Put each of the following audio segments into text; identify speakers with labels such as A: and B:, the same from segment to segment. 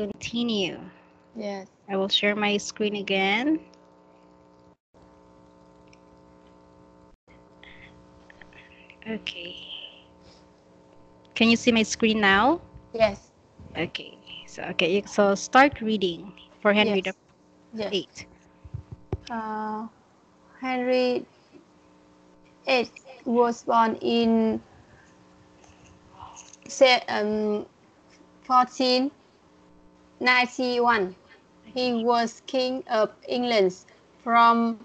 A: continue.
B: Yes.
A: I will share my screen again. Okay. Can you see my screen now?
B: Yes.
A: Okay. So start reading for Henry the
B: Yes. Yes.
A: 8th.
B: Henry VIII was born in 1491. He was King of England from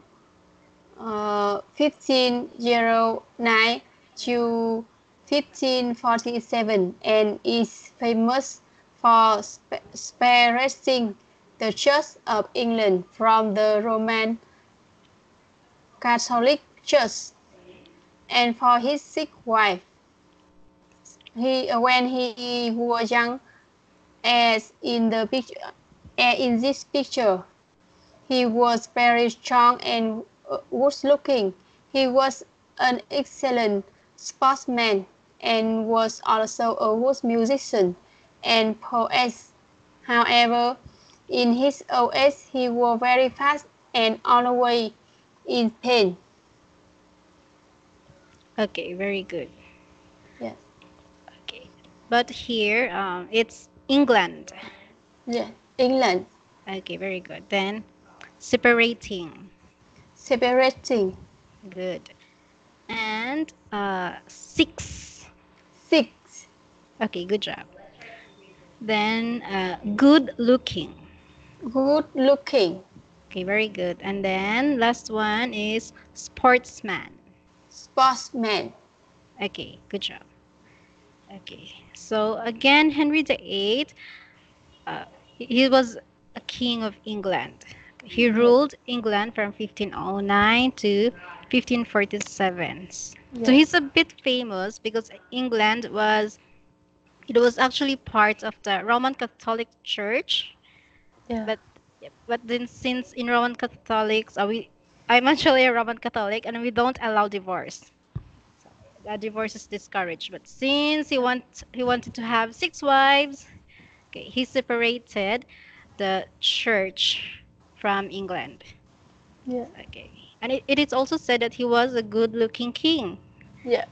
B: 1509 to 1547 and is famous for separating the Church of England from the Roman Catholic Church and for his sick wife. When he was young, as in the picture, in this picture, he was very strong and good looking. He was an excellent sportsman and was also a good musician and poet. However, in his old age, he was very fast and always in pain.
A: Okay, very good.
B: Yes.
A: Okay. But here, it's England.
B: Yes. England.
A: Okay, very good. Then separating.
B: Separating.
A: Good. And 6.
B: Six.
A: Okay, good job. Then good looking.
B: Good looking.
A: Okay, very good. And then last one is sportsman.
B: Sportsman.
A: Okay, good job. Okay, so again, Henry VIII, he was a king of England. He
B: Yes.
A: ruled England from 1509 to 1547. So
B: Yes.
A: he's a bit famous because England was, it was actually part of the Roman Catholic Church.
B: Yeah.
A: But but then since in Roman Catholics, I'm actually a Roman Catholic and we don't allow divorce. So the divorce is discouraged. But since he wanted to have 6 wives, okay, he separated the church from England.
B: Yeah.
A: Okay, and it is also said that he was a good-looking king.
B: Yeah.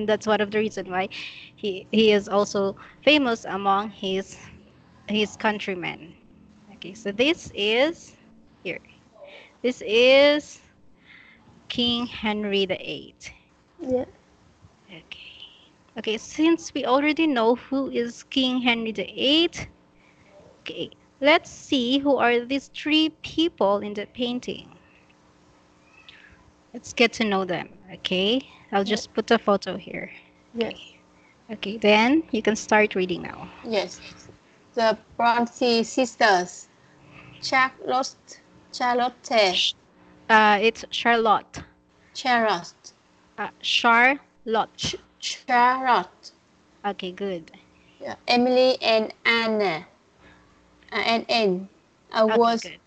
A: That's one of the reasons why he is also famous among his countrymen. Okay, so this is here. This is King Henry VIII.
B: Yeah.
A: Okay. Okay, since we already know who is King Henry VIII, okay, let's see who are these 3 people in the painting. Let's get to know them, okay? I'll
B: Yeah.
A: just put a photo here.
B: Yes.
A: Okay. Okay, then you can start reading now.
B: Yes. The Bronte sisters. Charlotte. Charlotte.
A: Sh- it's Charlotte.
B: Charlotte.
A: Charlotte.
B: Charlotte.
A: Okay, good.
B: Yeah. Emily and Anna. And Anne.
A: Okay,
B: Was
A: good.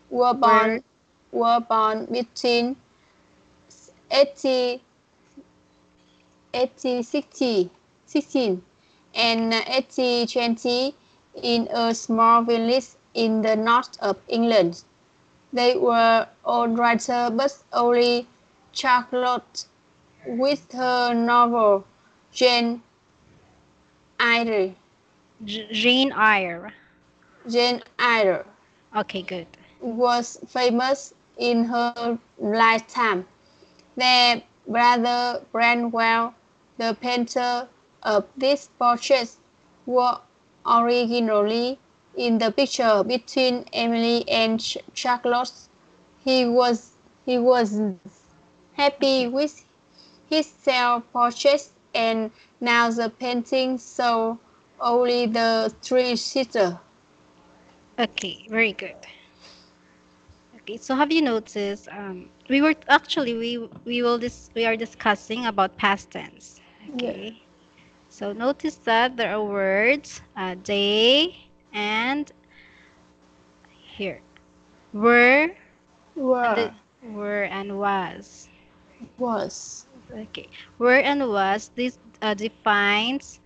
B: were
A: We're
B: born were born between 80, 16 and 8020 in a small village in the north of England. They were all writers, but only Charlotte, with her novel Jane Eyre,
A: Jane Eyre.
B: Jane Eyre,
A: Okay, good.
B: was famous in her lifetime. Their brother Branwell, the painter of this portrait, was originally in the picture between Emily and Charlotte. He was he was happy
A: Okay.
B: with his self-portrait, and now the painting saw only the 3 sisters.
A: Okay, very good. Okay, so have you noticed? We were actually we are discussing about past tense.
B: Yeah.
A: Okay, so notice that there are words they and here were and the
B: Were,
A: were and was.
B: was.
A: Okay, were and was. This defines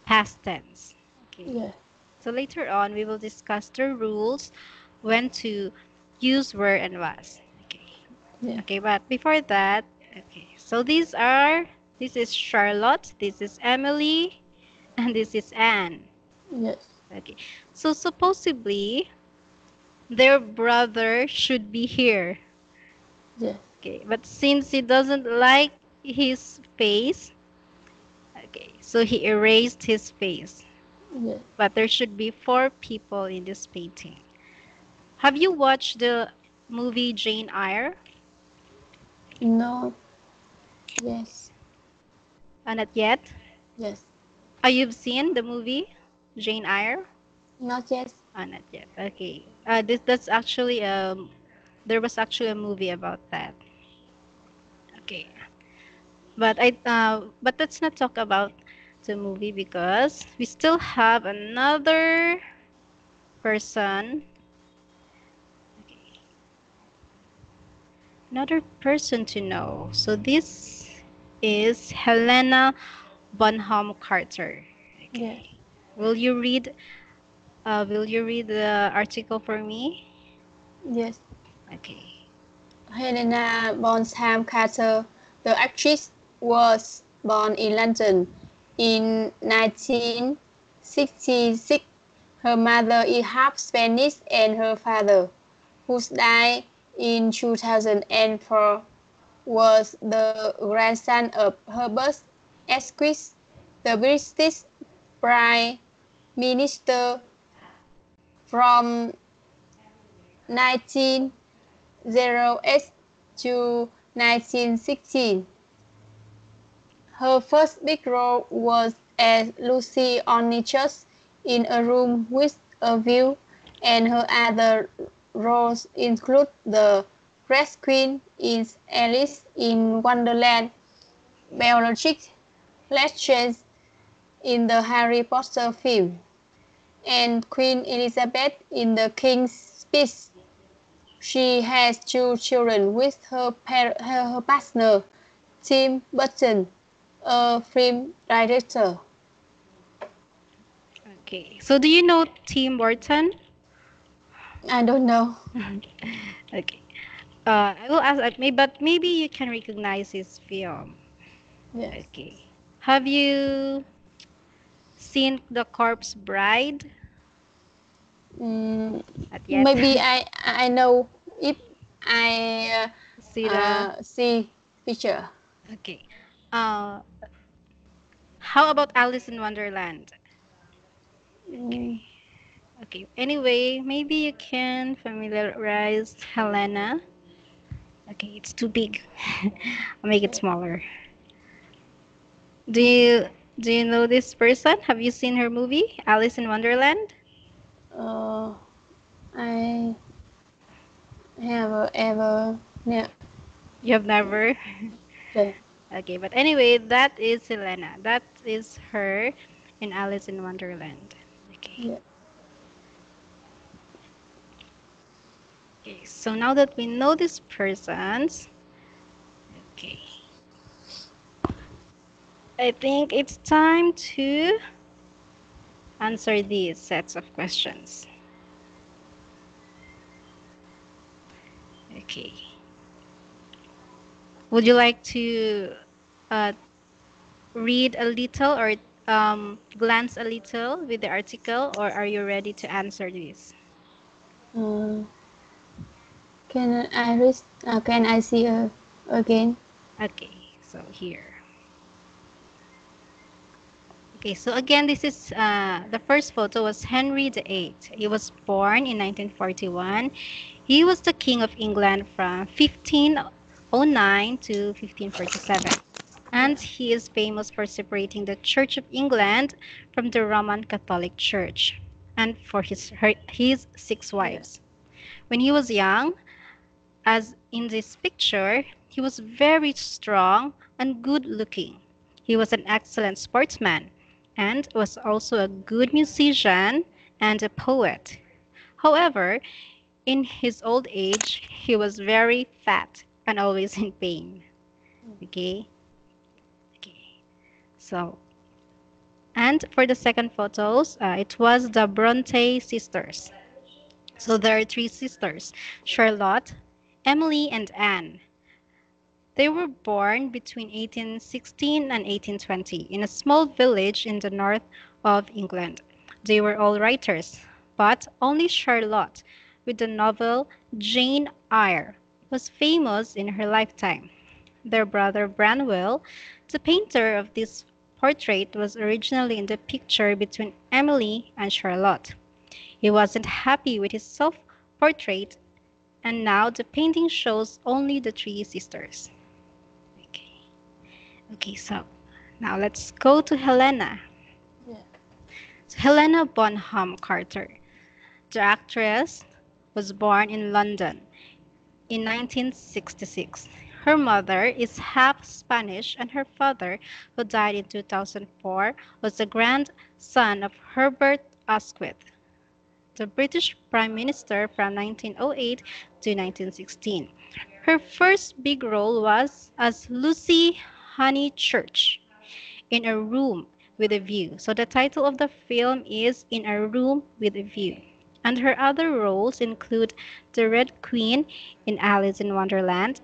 A: past tense. Okay,
B: Yeah.
A: So later on, we will discuss the rules when to use were and was. Okay.
B: Yeah.
A: Okay, but before that, okay. So this is Charlotte, this is Emily, and this is Anne.
B: Yes.
A: Okay. So supposedly their brother should be here.
B: Yes.
A: Okay, but since he doesn't like his face, okay, so he erased his face.
B: Yes.
A: But there should be four people in this painting. Have you watched the movie Jane Eyre?
B: No. Yes.
A: Not yet.
B: Yes.
A: You've seen the movie Jane Eyre?
B: Not yet.
A: Not yet. Okay. That's actually there was actually a movie about that. Okay. But let's not talk about the movie because we still have person okay, another person to know. So this is Helena Bonham Carter.
B: Yes.
A: Okay. Will you read will you read the article for me?
B: Yes.
A: Okay.
B: Helena Bonham Carter, the actress, was born in London in 1966. Her mother is half Spanish and her father, who died in 2004, was the grandson of Herbert Asquith, the British Prime Minister from 1908 to 1916. Her first big role was as Lucy Onichus in A Room with a View, and her other roles include the Red Queen in Alice in Wonderland, Bellatrix Lestrange in the Harry Potter film, and Queen Elizabeth in The King's Speech. She has two children with her partner, Tim Burton, a film director.
A: Okay. So do you know Tim Burton?
B: I don't know.
A: Okay. I will ask, but maybe you can recognize his film.
B: Yes.
A: Okay. Have you seen The Corpse Bride?
B: Mm,
A: Not yet.
B: maybe I know if I
A: See the.
B: see picture.
A: Okay. Uh, how about Alice in Wonderland? Okay.
B: Mm,
A: Okay. Anyway, maybe you can familiarize Helena. Okay, it's too big. I'll make it
B: yeah.
A: smaller. Do you do you know this person? Have you seen her movie, Alice in Wonderland?
B: uh, I have ever yeah,
A: You have never.
B: yeah,
A: Okay, but anyway, that is Helena. That is her in Alice in Wonderland. Okay.
B: yeah.
A: Okay, so now that we know these persons, okay, I think it's time to answer these sets of questions. Okay. Would you like to uh, read a little or glance a little with the article, or are you ready to answer this?
B: Uh, can I see again?
A: Okay, so here. Okay, so again, this is the first photo was Henry VIII. He was born in 1941. He was the King of England from 1509 to 1547. And
B: Yeah,
A: he is famous for separating the Church of England from the Roman Catholic Church and for his six
B: yeah,
A: wives. When he was young, as in this picture, he was very strong and good looking. He was an excellent sportsman and was also a good musician and a poet. However, in his old age, he was very fat and always in pain. Okay? Okay. So, And for the second photos, it was the Bronte sisters. So there are three sisters, Charlotte, Emily, and Anne. They were born between 1816 and 1820 in a small village in the north of England. They were all writers, but only Charlotte, with the novel Jane Eyre, was famous in her lifetime. Their brother Branwell, the painter of this portrait, was originally in the picture between Emily and Charlotte. He wasn't happy with his self portrait, and now the painting shows only the three sisters. Okay. Okay, so now let's go to Helena.
B: Yeah.
A: So Helena Bonham Carter, the actress, was born in London in 1966. Her mother is half Spanish, and her father, who died in 2004, was the grandson of Herbert Asquith, the British Prime Minister from 1908 to 1916. Her first big role was as Lucy Honeychurch in A Room with a View. So the title of the film is In a Room with a View. And her other roles include the Red Queen in Alice in Wonderland,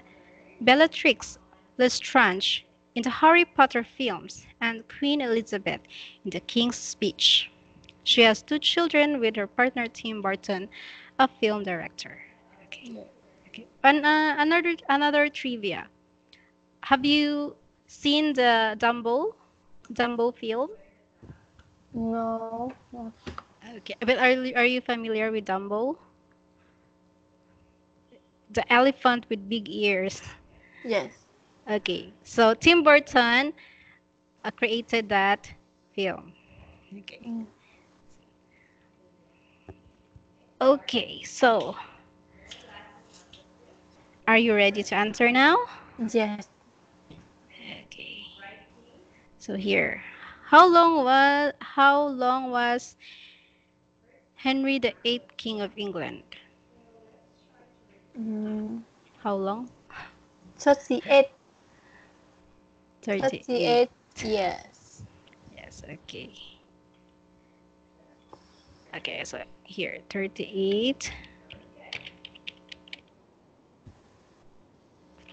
A: Bellatrix Lestrange in the Harry Potter films, and Queen Elizabeth in The King's Speech. She has two children with her partner Tim Burton, a film director. Okay.
B: Yeah.
A: Okay. And another trivia. Have you seen the Dumbo film?
B: No. No.
A: Okay, but are you familiar with Dumbo? The elephant with big ears.
B: Yes.
A: Okay, so Tim Burton created that film. Okay.
B: Mm.
A: Okay, so are you ready to answer now?
B: Yes.
A: Okay. So here, how long was Henry the Eighth King of England?
B: Mm.
A: How long?
B: 38.
A: 38.
B: 38. Yes.
A: Yes, okay. Okay, so here, 38.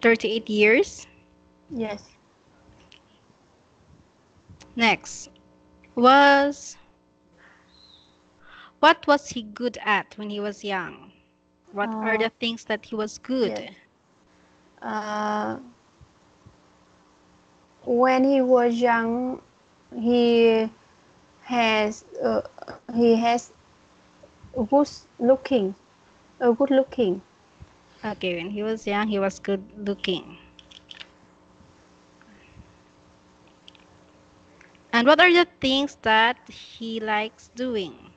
A: 38 years.
B: Yes.
A: Next, was what was he good at when he was young? What are
B: Uh,
A: the things that he was
B: yes.
A: good?
B: Uh, when he was young, he he has good looking, good looking.
A: Okay, when he was young, he was good looking. And what are the things that he likes doing?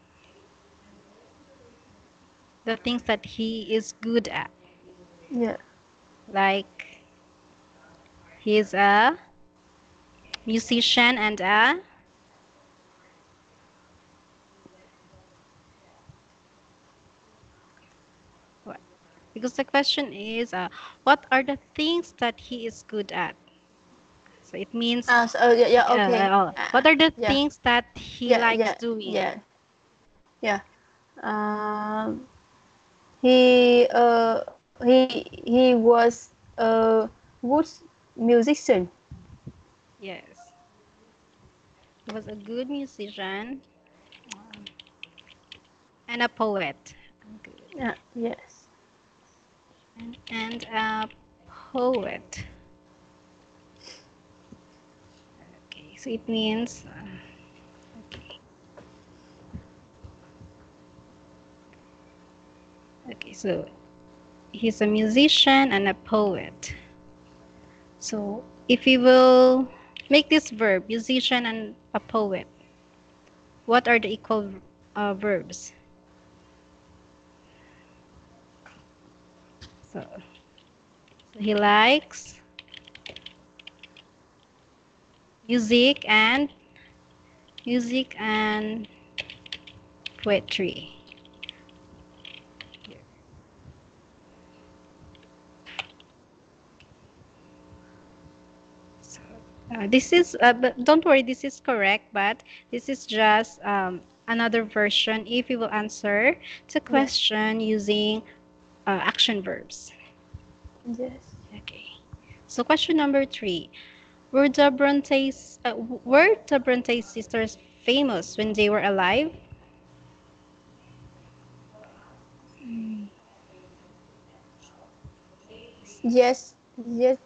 A: The things that he is good at.
B: Yeah.
A: Like he's a musician and a what? Because the question is, what are the things that he is good at? So it means,
B: So yeah, yeah, okay.
A: what are the
B: Yeah,
A: things that he
B: yeah,
A: likes
B: yeah,
A: doing?
B: yeah, yeah. Um, he was a good musician.
A: Yes, he was a good musician and a poet. Good.
B: Yeah, yes.
A: And a poet. Okay, so it means, okay, okay, so he's a musician and a poet. So if we will make this verb, musician and a poet, what are the equal verbs? So he likes music and music and poetry. So, This is, but don't worry, this is correct, but this is just another version if you will answer the
B: Yes.
A: question using action verbs.
B: Yes.
A: Okay. So question number three. Were the Bronte sisters famous when they were alive?
B: Yes. Yes.